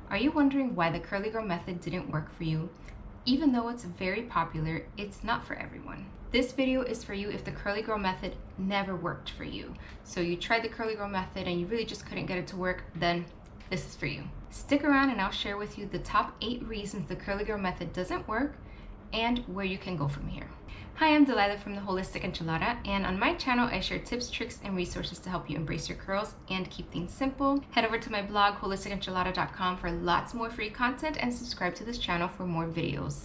Are you wondering why the curly girl method didn't work for you? Even though it's very popular, it's not for everyone. This video is for you if the curly girl method never worked for you. So you tried the curly girl method and you really just couldn't get it to work, then this is for you. Stick around and I'll share with you the top 8 reasons the curly girl method doesn't work and where you can go from here. Hi, I'm Delilah from the Holistic Enchilada, and on my channel I share tips, tricks, and resources to help you embrace your curls and keep things simple. Head over to my blog, holisticenchilada.com, for lots more free content, and subscribe to this channel for more videos.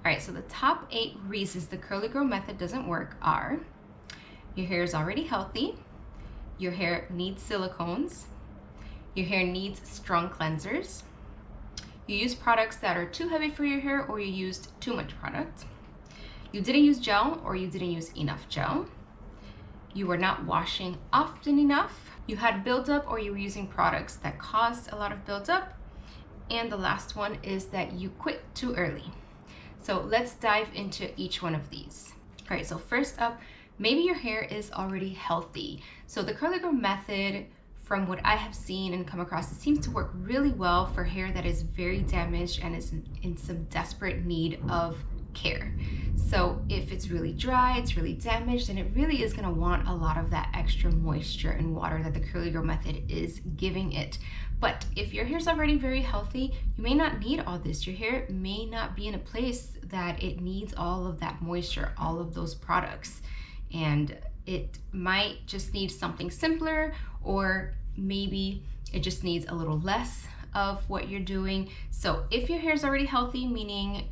Alright, so the top 8 reasons the curly girl method doesn't work are: your hair is already healthy, your hair needs silicones, your hair needs strong cleansers, you use products that are too heavy for your hair, or you used too much product, you didn't use gel or you didn't use enough gel, you were not washing often enough, you had buildup or you were using products that caused a lot of buildup, and the last one is that you quit too early. So let's dive into each one of these. All right, so first up, maybe your hair is already healthy. So the curly girl method, from what I have seen and come across, it seems to work really well for hair that is very damaged and is in some desperate need of care. So if it's really dry, it's really damaged, then it really is going to want a lot of that extra moisture and water that the curly girl method is giving it. But if your hair's already very healthy, you may not need all this. Your hair may not be in a place that it needs all of that moisture, all of those products, and it might just need something simpler, or maybe it just needs a little less of what you're doing. So if your hair is already healthy, meaning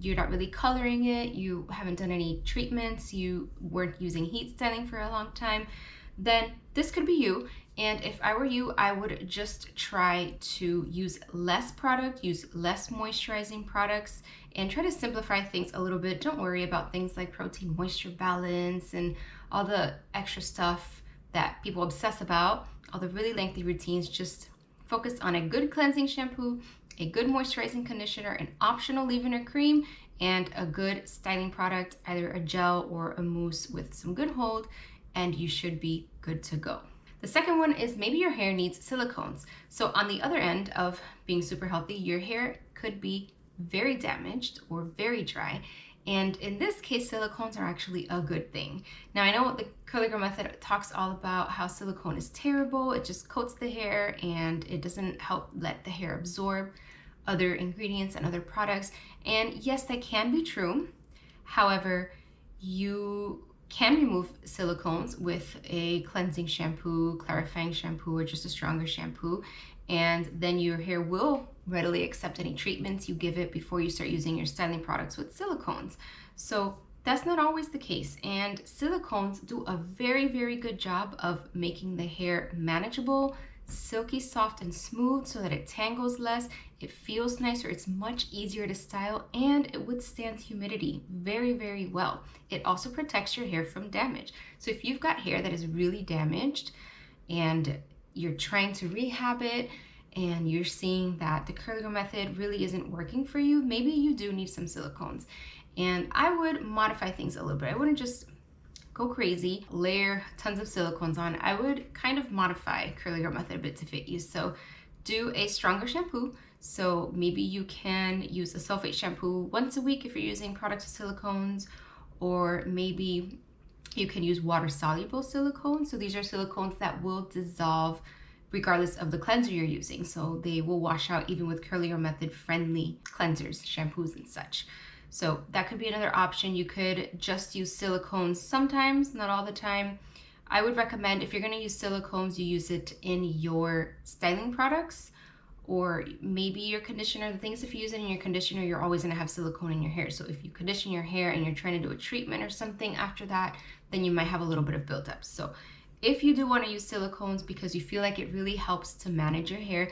you're not really coloring it, you haven't done any treatments, you weren't using heat styling for a long time, then this could be you. And if I were you, I would just try to use less product, use less moisturizing products, and try to simplify things a little bit. Don't worry about things like protein moisture balance and all the extra stuff that people obsess about, all the really lengthy routines. Just focus on a good cleansing shampoo, a good moisturizing conditioner, an optional leave-in or cream, and a good styling product, either a gel or a mousse with some good hold, and you should be good to go. The second one is maybe your hair needs silicones. So on the other end of being super healthy, your hair could be very damaged or very dry. And in this case, silicones are actually a good thing. Now, I know the curly girl method talks all about how silicone is terrible. It just coats the hair and it doesn't help let the hair absorb other ingredients and other products. And yes, that can be true. However, you can remove silicones with a cleansing shampoo, clarifying shampoo, or just a stronger shampoo, and then your hair will readily accept any treatments you give it before you start using your styling products with silicones. So that's not always the case, and silicones do a very, very good job of making the hair manageable, silky, soft, and smooth, so that it tangles less, it feels nicer, it's much easier to style, and it withstands humidity very, very well. It also protects your hair from damage. So if you've got hair that is really damaged and you're trying to rehab it, and you're seeing that the curly girl method really isn't working for you, maybe you do need some silicones. And I would modify things a little bit. I wouldn't just go crazy, layer tons of silicones on. I would kind of modify curly girl method a bit to fit you. So do a stronger shampoo. So maybe you can use a sulfate shampoo once a week if you're using products with silicones, or maybe you can use water-soluble silicones. So these are silicones that will dissolve regardless of the cleanser you're using. So they will wash out even with curly girl method friendly cleansers, shampoos, and such. So that could be another option. You could just use silicones sometimes, not all the time. I would recommend, if you're going to use silicones, you use it in your styling products, or maybe your conditioner. The things, if you use it in your conditioner, you're always going to have silicone in your hair. So if you condition your hair and you're trying to do a treatment or something after that, then you might have a little bit of buildup. So if you do want to use silicones because you feel like it really helps to manage your hair,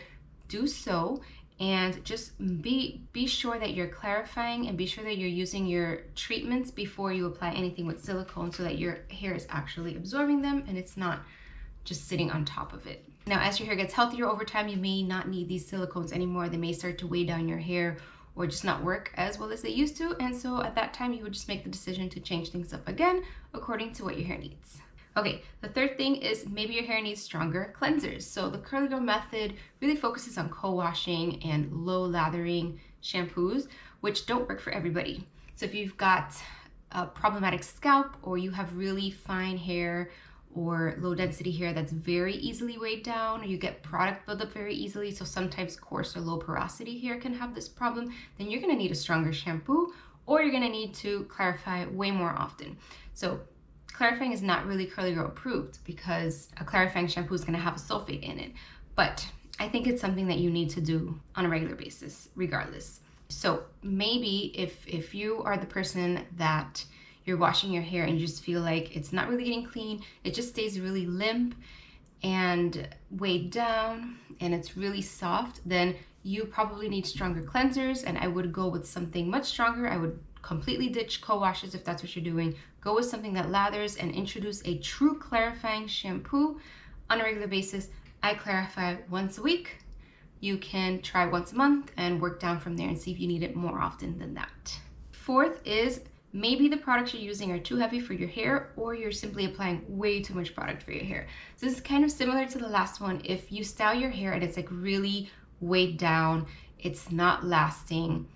do so. And just be sure that you're clarifying, and be sure that you're using your treatments before you apply anything with silicone, so that your hair is actually absorbing them and it's not just sitting on top of it. Now, as your hair gets healthier over time, you may not need these silicones anymore. They may start to weigh down your hair or just not work as well as they used to. And so at that time, you would just make the decision to change things up again according to what your hair needs. Okay, the third thing is maybe your hair needs stronger cleansers. So the curly girl method really focuses on co-washing and low lathering shampoos, which don't work for everybody. So if you've got a problematic scalp, or you have really fine hair or low density hair that's very easily weighed down, or you get product buildup very easily, so sometimes coarse or low porosity hair can have this problem, then you're gonna need a stronger shampoo, or you're gonna need to clarify way more often. So clarifying is not really curly girl approved because a clarifying shampoo is gonna have a sulfate in it, but I think it's something that you need to do on a regular basis regardless. So maybe if you are the person that you're washing your hair and you just feel like it's not really getting clean, it just stays really limp and weighed down and it's really soft, then you probably need stronger cleansers, and I would go with something much stronger. I would completely ditch co-washes if that's what you're doing. Go with something that lathers and introduce a true clarifying shampoo on a regular basis. I clarify once a week. You can try once a month and work down from there and see if you need it more often than that. Fourth is maybe the products you're using are too heavy for your hair, or you're simply applying way too much product for your hair. So this is kind of similar to the last one. If you style your hair and it's like really weighed down, it's not lasting,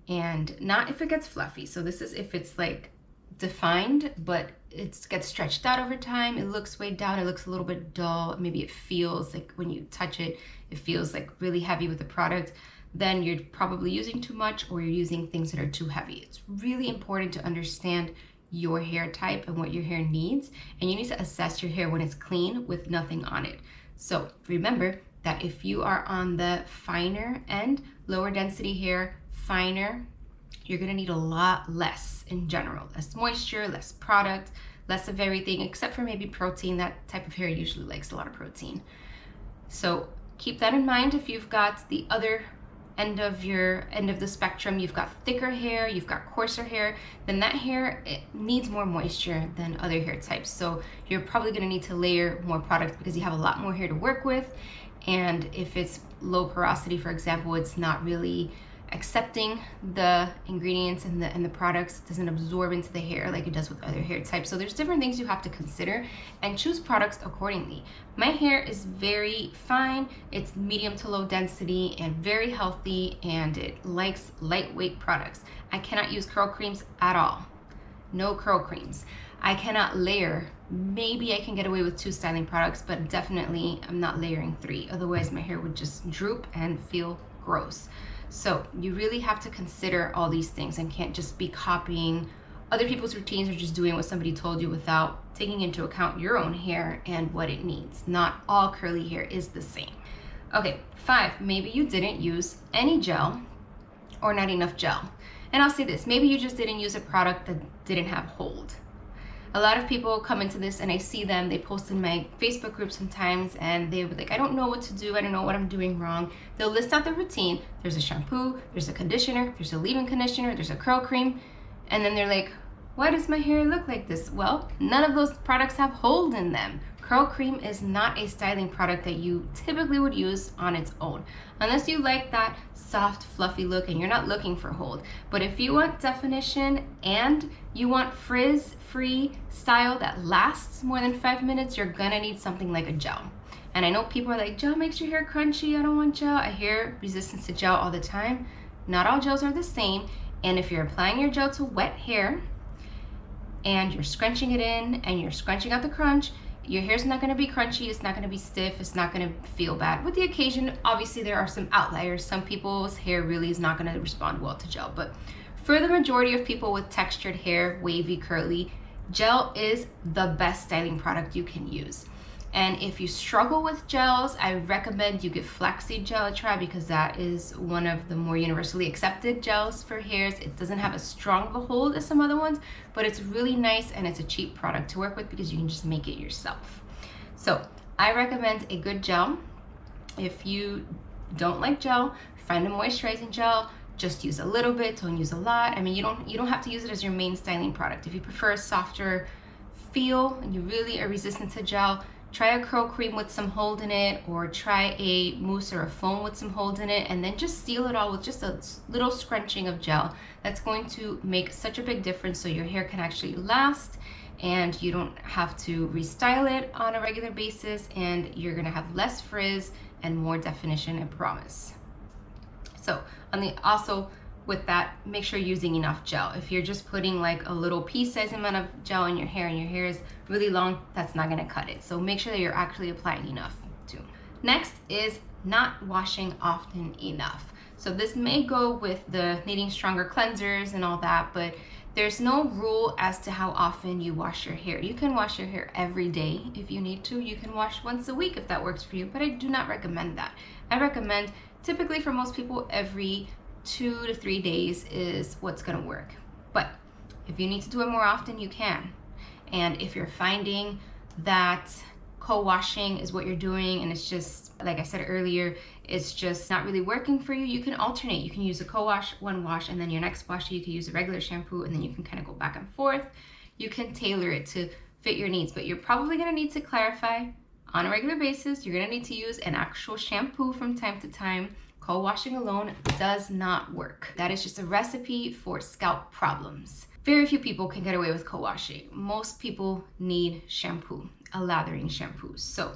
and not if it gets fluffy. So this is if it's like defined, but it gets stretched out over time, it looks weighed down, it looks a little bit dull, maybe it feels like when you touch it, it feels like really heavy with the product, then you're probably using too much, or you're using things that are too heavy. It's really important to understand your hair type and what your hair needs, and you need to assess your hair when it's clean with nothing on it. So remember that if you are on the finer end, lower density hair, finer, you're gonna need a lot less in general. Less moisture, less product, less of everything, except for maybe protein. That type of hair usually likes a lot of protein. So keep that in mind. If you've got the other end of the spectrum, you've got thicker hair, you've got coarser hair, then that hair, it needs more moisture than other hair types. So you're probably gonna need to layer more product because you have a lot more hair to work with. And if it's low porosity, for example, it's not really accepting the ingredients and the products. It doesn't absorb into the hair like it does with other hair types. So there's different things you have to consider and choose products accordingly. My hair is very fine, it's medium to low density and very healthy, and it likes lightweight products. I cannot use curl creams at all. No curl creams. I cannot layer. Maybe I can get away with 2 styling products, but definitely I'm not layering 3. Otherwise my hair would just droop and feel gross. So you really have to consider all these things and can't just be copying other people's routines or just doing what somebody told you without taking into account your own hair and what it needs. Not all curly hair is the same. Okay, 5, maybe you didn't use any gel or not enough gel. And I'll say this, maybe you just didn't use a product that didn't have hold. A lot of people come into this and I see them, they post in my Facebook group sometimes and they'll be like, I don't know what to do, I don't know what I'm doing wrong. They'll list out the routine. There's a shampoo, there's a conditioner, there's a leave-in conditioner, there's a curl cream, and then they're like, why does my hair look like this? Well, none of those products have hold in them. Curl cream is not a styling product that you typically would use on its own, unless you like that soft, fluffy look and you're not looking for hold. But if you want definition and you want frizz-free style that lasts more than 5 minutes, you're gonna need something like a gel. And I know people are like, gel makes your hair crunchy, I don't want gel. I hear resistance to gel all the time. Not all gels are the same. And if you're applying your gel to wet hair and you're scrunching it in and you're scrunching out the crunch, your hair's not gonna be crunchy, it's not gonna be stiff, it's not gonna feel bad. With the occasion, obviously there are some outliers. Some people's hair really is not gonna respond well to gel, but for the majority of people with textured hair, wavy, curly, gel is the best styling product you can use. And if you struggle with gels, I recommend you give flaxseed gel a try because that is one of the more universally accepted gels for hairs. It doesn't have as strong of a hold as some other ones, but it's really nice and it's a cheap product to work with because you can just make it yourself. So I recommend a good gel. If you don't like gel, find a moisturizing gel. Just use a little bit, don't use a lot. I mean, you don't have to use it as your main styling product. If you prefer a softer feel and you really are resistant to gel, try a curl cream with some hold in it, or try a mousse or a foam with some hold in it, and then just seal it all with just a little scrunching of gel. That's going to make such a big difference so your hair can actually last and you don't have to restyle it on a regular basis, and you're gonna have less frizz and more definition, I promise. So also with that, make sure you're using enough gel. If you're just putting like a little pea-sized amount of gel in your hair and your hair is really long, that's not gonna cut it. So make sure that you're actually applying enough too. Next is not washing often enough. So this may go with the needing stronger cleansers and all that, but there's no rule as to how often you wash your hair. You can wash your hair every day if you need to. You can wash once a week if that works for you, but I do not recommend that. I recommend typically for most people every 2 to 3 days is what's gonna work. But if you need to do it more often, you can. And if you're finding that co-washing is what you're doing and it's just, like I said earlier, it's just not really working for you, you can alternate. You can use a co-wash, one wash, and then your next wash you can use a regular shampoo, and then you can kind of go back and forth. You can tailor it to fit your needs, but you're probably gonna need to clarify on a regular basis. You're gonna need to use an actual shampoo from time to time. Co-washing alone does not work. That is just a recipe for scalp problems. Very few people can get away with co-washing. Most people need shampoo, a lathering shampoo. So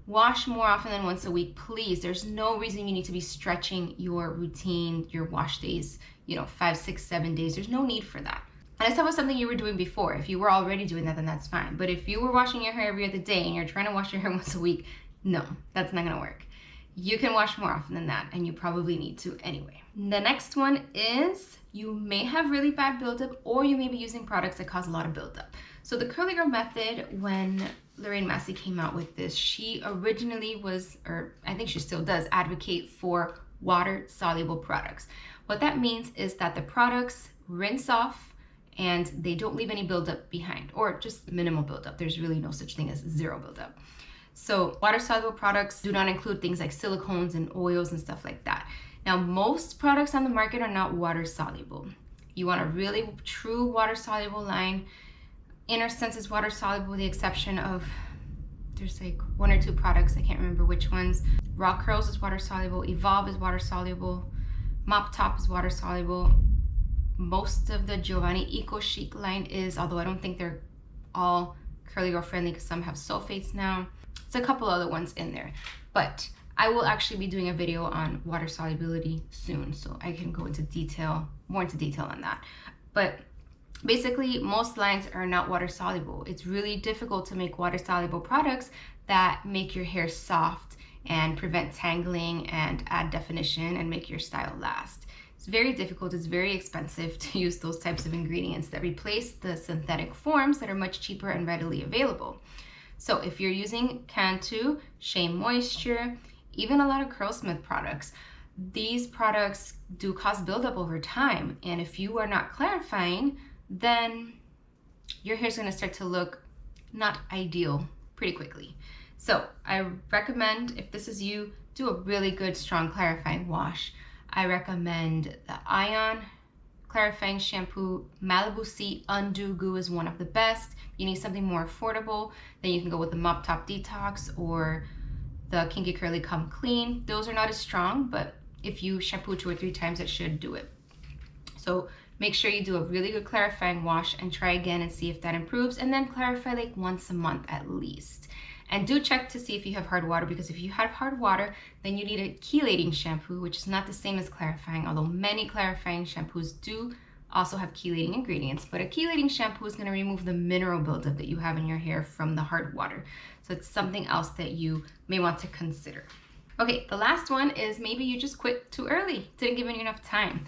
wash more often than once a week, please. There's no reason you need to be stretching your routine, your wash days, 5, 6, 7 days. There's no need for that. Unless that was something you were doing before. If you were already doing that, then that's fine. But if you were washing your hair every other day and you're trying to wash your hair once a week, no, that's not gonna work. You can wash more often than that, and you probably need to anyway. The next one is you may have really bad buildup, or you may be using products that cause a lot of buildup. So the Curly Girl method, when Lorraine Massey came out with this, she originally was, or I think she still does, advocate for water-soluble products. What that means is that the products rinse off and they don't leave any buildup behind, or just minimal buildup. There's really no such thing as zero buildup. So water-soluble products do not include things like silicones and oils and stuff like that. Now, most products on the market are not water-soluble. You want a really true water-soluble line. Inner Sense is water-soluble with the exception of, there's like 1 or 2 products, I can't remember which ones. Raw Curls is water-soluble, Evolve is water-soluble, Mop Top is water-soluble. Most of the Giovanni Eco Chic line is, although I don't think they're all Curly Girl friendly because some have sulfates now. There's a couple other ones in there, but I will actually be doing a video on water solubility soon, so I can go into detail, more into detail on that. But basically, most lines are not water soluble. It's really difficult to make water soluble products that make your hair soft and prevent tangling and add definition and make your style last. It's very difficult, it's very expensive to use those types of ingredients that replace the synthetic forms that are much cheaper and readily available. So if you're using Cantu, Shea Moisture, even a lot of Curlsmith products, these products do cause buildup over time. And if you are not clarifying, then your hair's gonna start to look not ideal pretty quickly. So I recommend, if this is you, do a really good, strong clarifying wash. I recommend the Ion clarifying shampoo. Malibu Sea Undo Goo is one of the best. You need something more affordable, then you can go with the Mop Top Detox or the Kinky Curly Come Clean. Those are not as strong, but if you shampoo 2 or 3 times, it should do it. So make sure you do a really good clarifying wash and try again and see if that improves, and then clarify like once a month at least. And do check to see if you have hard water, because if you have hard water, then you need a chelating shampoo, which is not the same as clarifying, although many clarifying shampoos do also have chelating ingredients. But a chelating shampoo is going to remove the mineral buildup that you have in your hair from the hard water. So it's something else that you may want to consider. Okay, the last one is maybe you just quit too early, didn't give it enough time.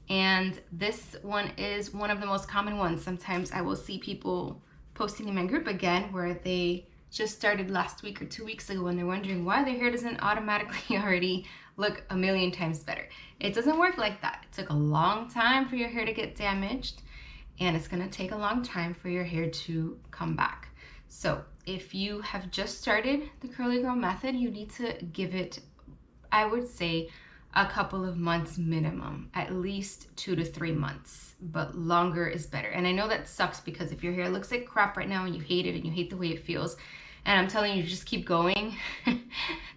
And this one is one of the most common ones. Sometimes I will see people posting in my group again where they just started last week or 2 weeks ago and they're wondering why their hair doesn't automatically already look a million times better. It doesn't work like that. It took a long time for your hair to get damaged, and it's gonna take a long time for your hair to come back. So if you have just started the Curly Girl method, you need to give it, I would say, a couple of months minimum, at least 2 to 3 months, but longer is better. And I know that sucks, because if your hair looks like crap right now and you hate it and you hate the way it feels, and I'm telling you, just keep going,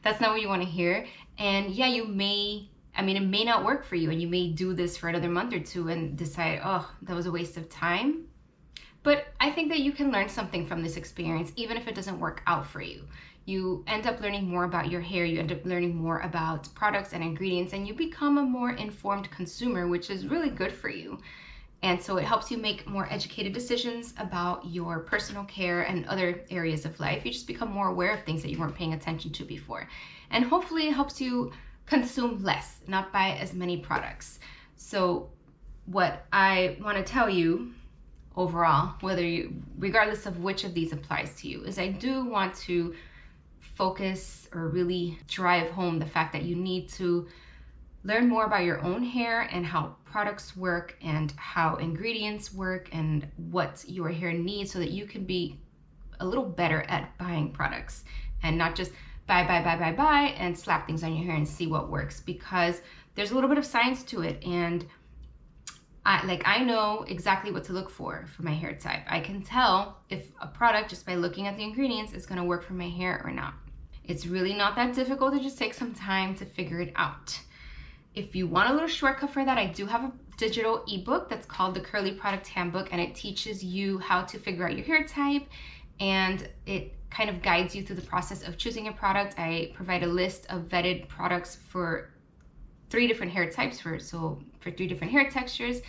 that's not what you want to hear. And yeah, you may, it may not work for you, and you may do this for another month or 2 and decide, oh, that was a waste of time. But I think that you can learn something from this experience, even if it doesn't work out for you. You end up learning more about your hair, you end up learning more about products and ingredients, and you become a more informed consumer, which is really good for you. And so it helps you make more educated decisions about your personal care and other areas of life. You just become more aware of things that you weren't paying attention to before. And hopefully it helps you consume less, not buy as many products. So what I want to tell you overall, regardless of which of these applies to you, is I do want to focus or really drive home the fact that you need to learn more about your own hair and how products work and how ingredients work and what your hair needs, so that you can be a little better at buying products and not just buy and slap things on your hair and see what works, because there's a little bit of science to it. And I know exactly what to look for my hair type. I can tell if a product, just by looking at the ingredients, is going to work for my hair or not. It's really not that difficult to just take some time to figure it out. If you want a little shortcut for that, I do have a digital ebook that's called the Curly Product Handbook, and it teaches you how to figure out your hair type, and it kind of guides you through the process of choosing a product. I provide a list of vetted products for 3 different hair types, for 3 different hair textures,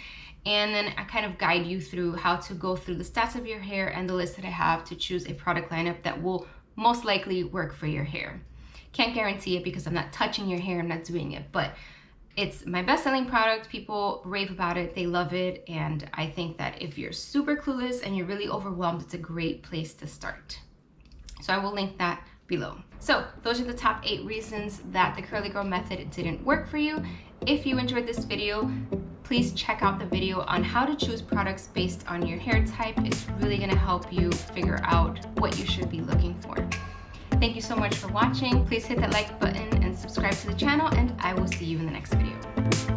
and then I kind of guide you through how to go through the stats of your hair and the list that I have to choose a product lineup that will most likely work for your hair. Can't guarantee it because I'm not touching your hair, I'm not doing it, but it's my best-selling product. People rave about it, they love it, and I think that if you're super clueless and you're really overwhelmed, it's a great place to start. So I will link that below. So those are the top 8 reasons that the Curly Girl method didn't work for you. If you enjoyed this video, please check out the video on how to choose products based on your hair type. It's really gonna help you figure out what you should be looking for. Thank you so much for watching. Please hit that like button and subscribe to the channel, and I will see you in the next video.